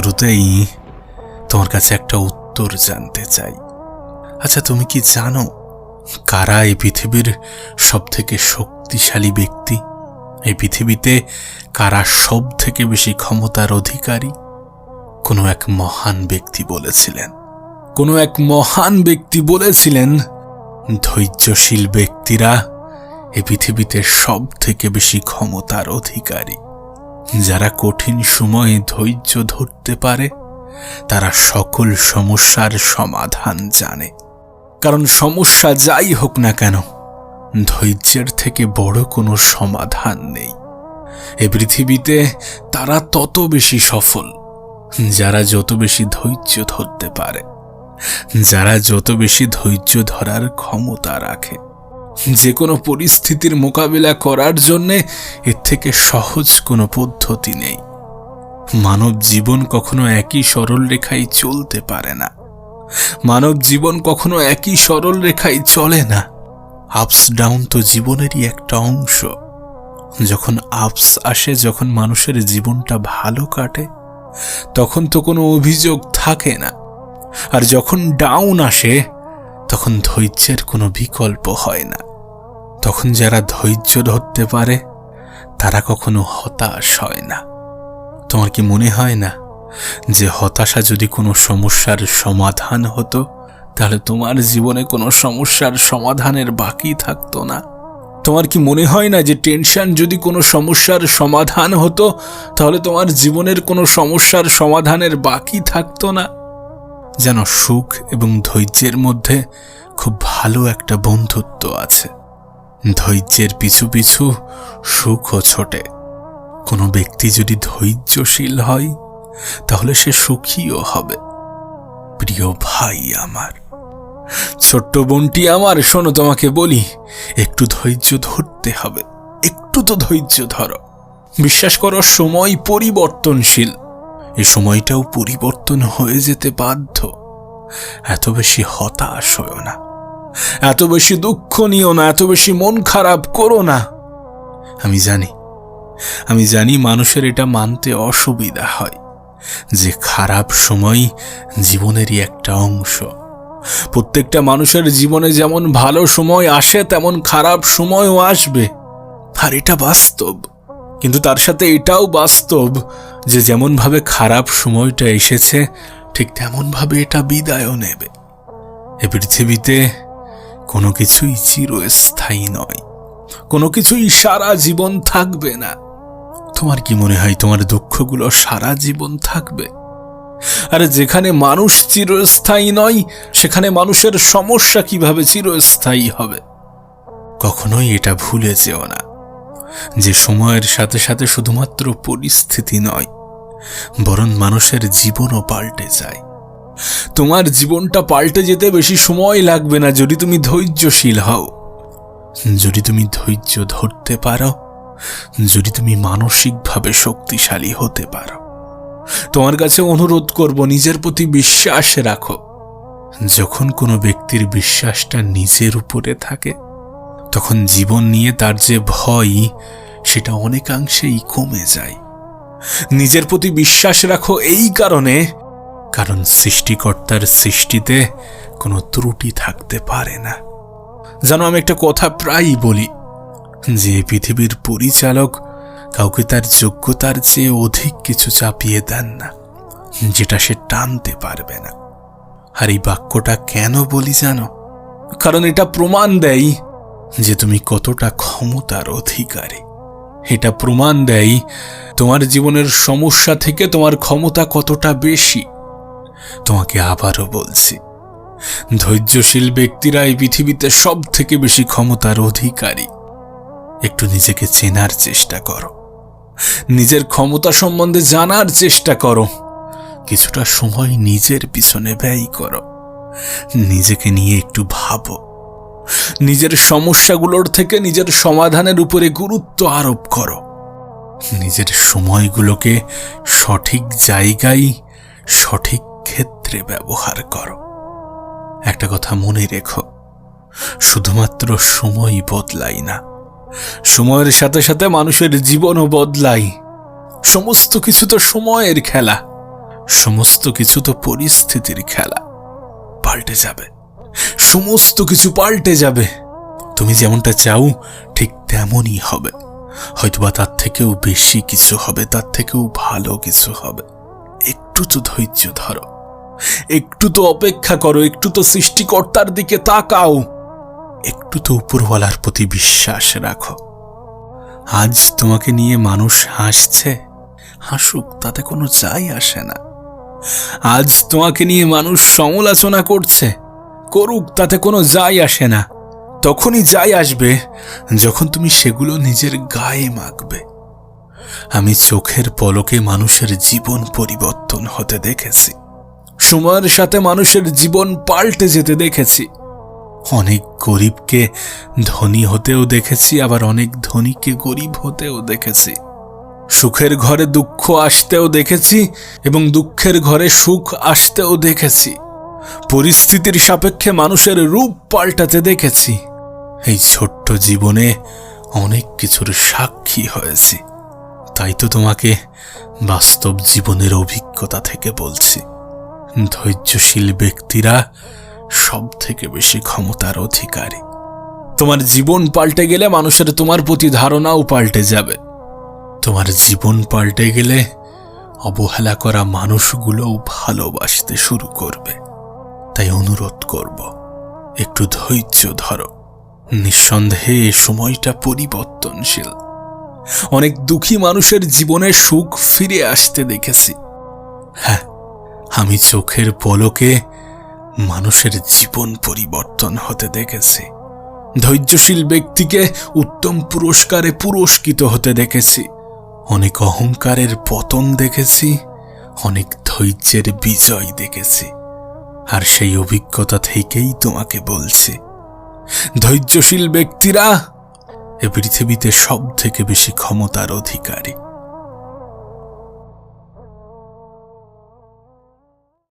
শুরুতেই তোমার কাছে একটা উত্তর জানতে চাই। আচ্ছা, তুমি কি জানো কারা এই পৃথিবীর সব থেকে শক্তিশালী ব্যক্তি? এই পৃথিবীতে কারা সব থেকে বেশি ক্ষমতার অধিকারী? কোনো এক মহান ব্যক্তি বলেছিলেন, ধৈর্যশীল ব্যক্তিরা এই পৃথিবীতে সব থেকে বেশি ক্ষমতার অধিকারী। যারা কঠিন সময়ে ধৈর্য ধরতে পারে তারা সকল সমস্যার সমাধান জানে। কারণ সমস্যা যাই হোক না কেন, ধৈর্যের থেকে বড় কোনো সমাধান নেই। এ পৃথিবীতে তারা তত বেশি সফল যারা যত বেশি ধৈর্য ধরতে পারে, যারা যত বেশি ধৈর্য ধরার ক্ষমতা রাখে। যে কোনো পরিস্থিতির মোকাবিলা করার জন্যে এর থেকে সহজ কোনো পদ্ধতি নেই। মানব জীবন কখনো একই সরল রেখায় চলতে পারে না। মানব জীবন কখনো একই সরল রেখায় চলে না। আপস ডাউন তো জীবনেরই একটা অংশ। যখন আপস আসে, যখন মানুষের জীবনটা ভালো কাটে, তখন তো কোনো অভিযোগ থাকে না। আর যখন ডাউন আসে, তখন ধৈর্যের কোনো বিকল্প হয় না। তখন যারা ধৈর্য ধরতে পারে তারা কখনো হতাশ হয় না। তোমার কি মনে হয় না যে হতাশা যদি কোনো সমস্যার সমাধান হতো, তাহলে তোমার জীবনে কোনো সমস্যার সমাধানের বাকি থাকতো না? তোমার কি মনে হয় না যে টেনশন যদি কোনো সমস্যার সমাধান হতো, তাহলে তোমার জীবনের কোনো সমস্যার সমাধানের বাকি থাকতো না? যেন সুখ এবং ধৈর্যের মধ্যে খুব ভালো একটা বন্ধুত্ব আছে। ধৈর্যের পিছু পিছু সুখও ছোটে। কোনো ব্যক্তি যদি ধৈর্যশীল হয় তাহলে সে সুখীও হবে। প্রিয় ভাই আমার, ছোট্ট বোনটি আমার, শোনো, তোমাকে বলি, একটু ধৈর্য ধরতে হবে। একটু তো ধৈর্য ধরো। বিশ্বাস করো, সময় পরিবর্তনশীল। এই সময়টাও পরিবর্তন হয়ে যেতে বাধ্য। এত বেশি হতাশ হও না, এত বেশি দুঃখ নিও না, এত বেশি মন খারাপ করো না। আমি জানি মানুষের এটা মানতে অসুবিধা হয় যে খারাপ সময় জীবনেরই একটা অংশ। প্রত্যেকটা মানুষের জীবনে যেমন ভালো সময় আসে, তেমন খারাপ সময়ও আসবে, আর এটা বাস্তব। কিন্তু তার সাথে এটাও বাস্তব যে যেমন ভাবে খারাপ সময়টা এসেছে, ঠিক তেমন ভাবে এটা বিদায়ও নেবে। এ পৃথিবীতে কোনো কিছুই চিরস্থায়ী নয়, কোনো কিছুই সারা জীবন থাকবে না। তোমার কি মনে হয় তোমার দুঃখগুলো সারা জীবন থাকবে? আরে যেখানে মানুষ চিরস্থায়ী নয়, সেখানে মানুষের সমস্যা কিভাবে চিরস্থায়ী হবে? কখনোই এটা ভুলে যেও না যে সময়ের সাথে সাথে শুধুমাত্র পরিস্থিতি নয়, বরং মানুষের জীবনও পাল্টে যায়। তোমার জীবনটা পাল্টে যেতে বেশি সময় লাগবে না যদি তুমি ধৈর্যশীল হও, যদি তুমি ধৈর্য ধরতে পারো, যদি তুমি মানসিকভাবে শক্তিশালী হতে পারো। তোমার কাছে অনুরোধ করব, নিজের প্রতি বিশ্বাস রাখো। যখন কোনো ব্যক্তির বিশ্বাসটা নিজের উপরে থাকে, তখন জীবন নিয়ে তার যে ভয়, সেটা অনেকাংশেই কমে যায়। নিজের প্রতি বিশ্বাস রাখো এই কারণে, কারণ সৃষ্টিকর্তার সৃষ্টিতে কোনো ত্রুটি থাকতে পারে না। জানো, আমি একটা কথা প্রায়ই বলি যে পৃথিবীর পরিচালক কাউকে তার যোগ্যতার চেয়ে অধিক কিছু চাপিয়ে দেন না যেটা সে টানতে পারবে না। আর এই বাক্যটা কেন বলি জানো? কারণ এটা প্রমাণ দেয় যে তুমি কতটা ক্ষমতার অধিকারী। এটা প্রমাণ দেয় তোমার জীবনের সমস্যা থেকে তোমার ক্ষমতা কতটা বেশি। তোমাকে আবারও বলছি, ধৈর্যশীল ব্যক্তিরা এই পৃথিবীতে সব থেকে বেশি ক্ষমতার অধিকারী। একটু নিজেকে চেনার চেষ্টা করো, নিজের ক্ষমতা সম্বন্ধে জানার চেষ্টা করো, কিছুটা সময় নিজের পিছনে ব্যয় করো, নিজেকে নিয়ে একটু ভাবো, নিজের সমস্যাগুলোর থেকে নিজের সমাধানের উপরে গুরুত্ব আরোপ করো, নিজের সময়গুলোকে সঠিক জায়গায় সঠিক ক্ষেত্রে ব্যবহার করো। একটা কথা মনে রেখো, শুধুমাত্র সময় বদলায় না, সময়ের সাথে সাথে মানুষের জীবনও বদলায়। সমস্ত কিছু তো সময়ের খেলা। সমস্ত কিছু তো পরিস্থিতির খেলা, পাল্টে যাবে, সমস্ত কিছু পাল্টে যাবে। তুমি যেমনটা চাও ঠিক তেমনই হবে, হয়তোবা তার থেকেও বেশি কিছু হবে, তার থেকেও ভালো কিছু হবে। একটু তো ধৈর্য ধরো, একটু তো অপেক্ষা করো, একটু তো সৃষ্টিকর্তার দিকে তাকাও, একটু তো উপরওয়ালার প্রতি বিশ্বাস রাখো। আজ তোমাকে নিয়ে মানুষ হাসছে, হাসুক, তাতে কোনো যায় আসে না। আজ তোমাকে নিয়ে মানুষ সমালোচনা করছে, করুক, তাতে কোনো যায় আসে না। তখনই যায় আসবে যখন তুমি সেগুলো নিজের গায়ে মাখবে। আমি চোখের পলকে মানুষের জীবন পরিবর্তন হতে দেখেছি, সময়ের সাথে মানুষের জীবন পাল্টে যেতে দেখেছি। অনেক গরিবকে ধনী হতেও দেখেছি, আবার অনেক ধনীকে গরিব হতেও দেখেছি। সুখের ঘরে দুঃখ আসতেও দেখেছি এবং দুঃখের ঘরে সুখ আসতেও দেখেছি। পরিস্থিতির সাপেক্ষে মানুষের রূপ পাল্টাতে দেখেছি। এই ছোট্ট জীবনে অনেক কিছুর সাক্ষী হয়েছি, তাই তো তোমাকে বাস্তব জীবনের অভিজ্ঞতা থেকে বলছি। ধৈর্যশীল ব্যক্তিরা সব থেকে বেশি ক্ষমতার অধিকারী। তোমার জীবন পাল্টে গেলে মানুষের তোমার প্রতি ধারণাও পাল্টে যাবে। তোমার জীবন পাল্টে গেলে অবহেলা করা মানুষগুলোও ভালোবাসতে শুরু করবে। তাই অনুরোধ করব, একটু ধৈর্য ধরো। নিঃসন্দেহে এ সময়টা পরিবর্তনশীল। অনেক দুঃখী মানুষের জীবনে সুখ ফিরে আসতে দেখেছি। হ্যাঁ, আমি চোখের পলকে মানুষের জীবন পরিবর্তন হতে দেখেছি। ধৈর্যশীল ব্যক্তিকে উত্তম পুরস্কারে পুরস্কৃত হতে দেখেছি। অনেক অহংকারের পতন দেখেছি, অনেক ধৈর্যের বিজয় দেখেছি। আর সেই অভিজ্ঞতা থেকেই তোমাকে বলছি, ধৈর্যশীল ব্যক্তিরা এ পৃথিবীতে সব থেকে বেশি ক্ষমতার অধিকারী।